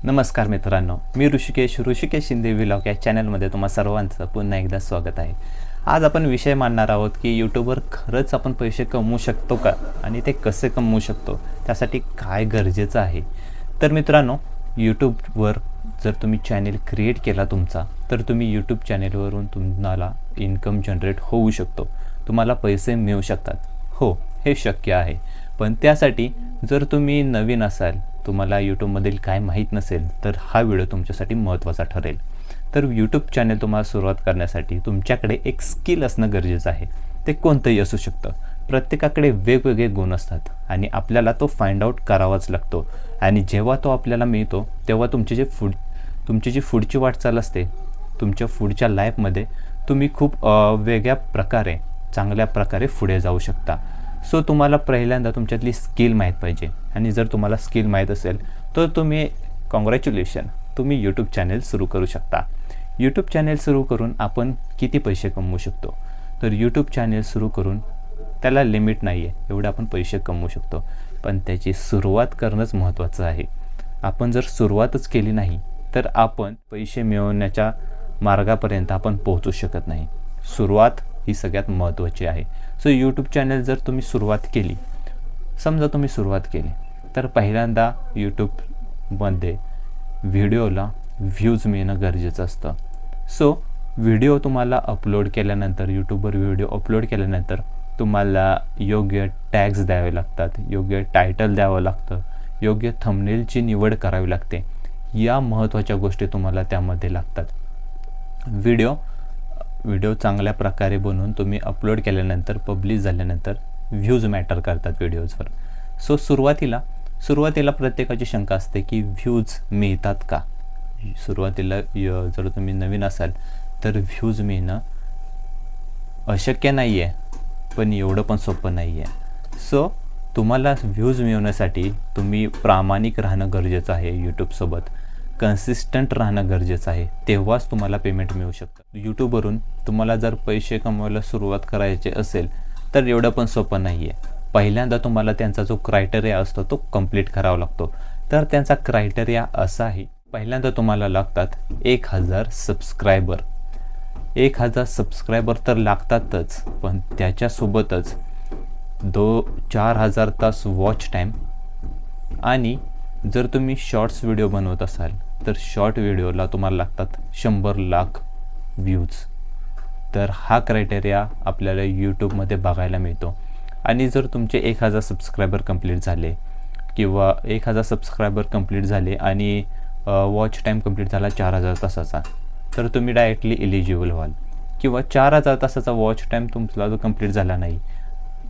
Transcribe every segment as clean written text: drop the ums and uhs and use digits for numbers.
नमस्कार मित्रांनो, मी ऋषिकेश शिंदे व्लॉग या चॅनलमध्ये तुम्हा सर्वांचं पुन्हा एकदा स्वागत आहे। आज आपण विषय मांडणार आहोत की यूट्यूबवर खरंच आपण पैसे कमवू शकतो का आणि ते कसे कमवू शकतो, त्यासाठी काय गरजेचं आहे। तर मित्रांनो, यूट्यूबवर जर तुम्ही चॅनल क्रिएट केला तुमचा, तर तुम्ही यूट्यूब चॅनलवरून तुम्हाला इन्कम जनरेट होऊ शकतो, तुम्हाला पैसे मिळू शकतात। हो, हे शक्य आहे, पण त्यासाठी जर तुम्ही नवीन असाल, तुम्हाला यूट्यूबमधील काय माहीत नसेल, तर हा व्हिडिओ तुमच्यासाठी महत्त्वाचा ठरेल। तर यूट्यूब चॅनल तुम्हाला सुरुवात करण्यासाठी तुमच्याकडे एक स्किल असणं गरजेचं आहे। ते कोणतंही असू शकतं। प्रत्येकाकडे वेगवेगळे गुण असतात आणि आपल्याला तो फाइंड आउट करावाच लागतो। आणि जेव्हा तो आपल्याला मिळतो, तेव्हा तुमची जी पुढची वाटचाल असते, तुमच्या पुढच्या लाईफमध्ये तुम्ही खूप वेगळ्या प्रकारे, चांगल्या प्रकारे पुढे जाऊ शकता। सो तुम्हाला पहिल्यांदा तुमच्यातली स्किल माहीत पाहिजे आणि जर तुम्हाला स्किल माहीत असेल तर तुम्ही कॉंग्रॅच्युलेशन, तुम्ही यूट्यूब चॅनल सुरू करू शकता। यूट्यूब चॅनल सुरू करून आपण किती पैसे कमवू शकतो? तर यूट्यूब चॅनल सुरू करून त्याला लिमिट नाही आहे, एवढे आपण पैसे कमवू शकतो, पण त्याची सुरुवात करणंच महत्त्वाचं आहे। आपण जर सुरुवातच केली नाही तर आपण पैसे मिळवण्याच्या मार्गापर्यंत आपण पोहोचू शकत नाही। सुरुवात ही सगळ्यात महत्त्वाची आहे। सो यूट्यूब चॅनल जर तुम्ही सुरुवात केली, समजा तुम्ही सुरुवात केली, तर पहिल्यांदा यूट्यूबमध्ये व्हिडिओला व्ह्यूज मिळणं गरजेचं असतं। सो व्हिडिओ तुम्हाला अपलोड केल्यानंतर, यूट्यूबवर व्हिडिओ अपलोड केल्यानंतर तुम्हाला योग्य टॅग्स द्यावे लागतात, योग्य टायटल द्यावं लागतं, योग्य थंबनेलची निवड करावी लागते। या महत्त्वाच्या गोष्टी तुम्हाला त्यामध्ये लागतात। व्हिडिओ चांगल्या प्रकारे बनवून तुम्ही अपलोड केल्यानंतर, पब्लिश झाल्यानंतर व्ह्यूज मॅटर करतात व्हिडिओजवर। सो सुरुवातीला प्रत्येकाची शंका असते की व्ह्यूज मिळतात का? सुरुवातीला जर तुम्ही नवीन असाल तर व्ह्यूज मिळणं अशक्य नाही आहे, पण एवढं पण सोपं नाही आहे। सो तुम्हाला व्ह्यूज मिळवण्यासाठी तुम्ही प्रामाणिक राहणं गरजेचं आहे, यूट्यूबसोबत कन्सिस्टंट राहणं गरजेचं आहे, तेव्हाच तुम्हाला पेमेंट मिळू शकतं। यूट्यूबवरून तुम्हाला जर पैसे कमवायला सुरुवात करायचे असेल तर एवढं पण सोपं नाही आहे। पहिल्यांदा तुम्हाला त्यांचा जो क्रायटेरिया असतो तो कंप्लीट करावा लागतो। तर त्यांचा क्रायटेरिया असा आहे, पहिल्यांदा तुम्हाला लागतात 1000 सबस्क्रायबर। 1000 सबस्क्रायबर तर लागतातच, पण त्याच्यासोबतच 4000 तास वॉच टाईम, आणि जर तुम्ही शॉर्ट्स व्हिडिओ बनवत असाल तर शॉर्ट व्हिडिओला तुम्हाला लागतात 100 लाख व्ह्यूज। तर हा क्रायटेरिया आपल्याला यूट्यूबमध्ये बघायला मिळतो। आणि जर तुमचे 1000 सबस्क्रायबर कंप्लीट झाले, किंवा 1000 सबस्क्रायबर कंप्लीट झाले आणि वॉच टाईम कंप्लीट झाला 4000 तासाचा, तर तुम्ही डायरेक्टली एलिजिबल व्हाल। किंवा 4000 तासाचा वॉच टाईम तुमचा जो कंप्लीट झाला नाही,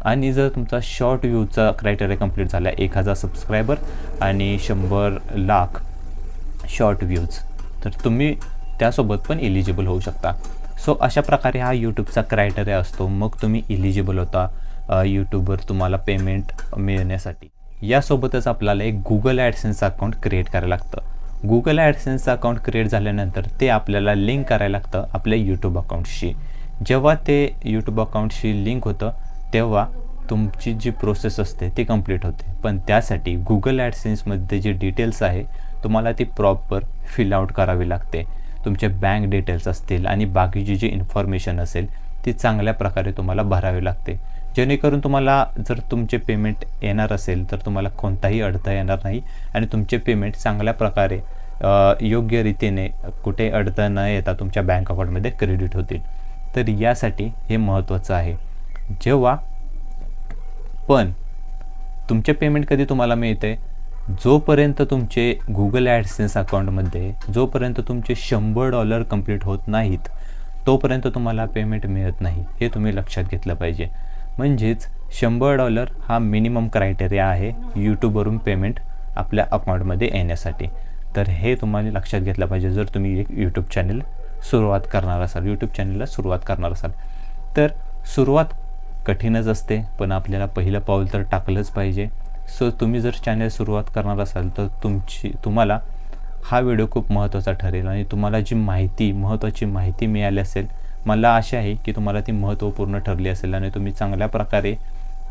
आणि जर तुमचा शॉर्ट व्ह्यूचा क्रायटेरिया कंप्लीट झाला, 1000 सबस्क्रायबर आणि 100 लाख शॉर्ट व्ह्यूज, तर तुम्ही त्यासोबत पण एलिजिबल होऊ शकता। सो अशा प्रकारे हा यूट्यूबचा क्रायटेरिया असतो, मग तुम्ही एलिजिबल होता यूट्यूबवर तुम्हाला पेमेंट मिळण्यासाठी। यासोबतच आपल्याला एक गुगल ॲडसेन्स अकाउंट क्रिएट करायला लागतं। गुगल ॲडसेन्स अकाउंट क्रिएट झाल्यानंतर ते आपल्याला लिंक करायला लागतं आपल्या यूट्यूब अकाउंटशी। जेव्हा ते यूट्यूब अकाउंटशी लिंक होतं, तेव्हा तुमची जी प्रोसेस असते ती कंप्लीट होते। पण त्यासाठी गुगल ॲडसेन्समध्ये जे डिटेल्स आहे, तुम्हाला ती प्रॉपर फिल आउट करावी लागते। तुमचे बँक डिटेल्स असतील आणि बाकीची जी इन्फॉर्मेशन असेल ती चांगल्या प्रकारे तुम्हाला भरावी लागते, जेणेकरून तुम्हाला जर तुमचे पेमेंट येणार असेल तर तुम्हाला कोणताही अडथळा येणार नाही आणि तुमचे पेमेंट चांगल्या प्रकारे योग्य रीतीने, कुठे अडथळा न येता तुमच्या बँक अकाउंटमध्ये क्रेडिट होतील। तर यासाठी हे महत्त्वाचं आहे। पण तुमचे पेमेंट कधी तुम्हाला मिळते? जोपर्यंत तुमचे गुगल ॲडसेन्स अकाउंटमध्ये जोपर्यंत तुमचे $100 कंप्लीट होत नाहीत, तोपर्यंत तुम्हाला पेमेंट मिळत नाही, हे तुम्ही लक्षात घेतलं पाहिजे। म्हणजेच $100 हा मिनिमम क्रायटेरिया आहे यूट्यूबवरून पेमेंट आपल्या अकाउंटमध्ये येण्यासाठी। तर हे तुम्हाला लक्षात घेतलं पाहिजे जर तुम्ही एक यूट्यूब चॅनलला सुरुवात करणार असाल। तर सुरुवात कठीणच असते, पण आपल्याला पहिलं पाऊल तर टाकलंच पाहिजे। सो तुम्ही जर चॅनल सुरुवात करणार असाल तर तुम्हाला हा व्हिडिओ खूप महत्त्वाचा ठरेल, आणि तुम्हाला जी महत्त्वाची माहिती मिळाली असेल, मला आशा आहे की तुम्हाला ती महत्त्वपूर्ण ठरली असेल आणि तुम्ही चांगल्या प्रकारे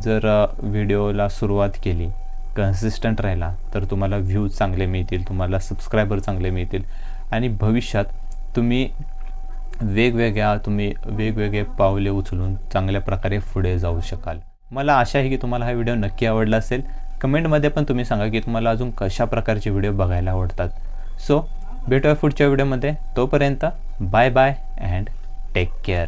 जर व्हिडिओला सुरुवात केली कन्सिस्टंट राहिला तर तुम्हाला व्ह्यूज चांगले मिळतील, तुम्हाला सबस्क्रायबर चांगले मिळतील आणि भविष्यात तुम्ही वेगवेगळे पावले उचलून चांगल्या प्रकारे पुढे जाऊ शकाल. मला आशा आहे की तुम्हाला हा व्हिडिओ नक्की आवडला असेल. कमेंटमध्ये पण तुम्ही सांगा की तुम्हाला अजून कशा प्रकारचे व्हिडिओ बघायला आवडतात. सो भेटूया पुढच्या व्हिडिओमध्ये. तोपर्यंत bye bye and take care.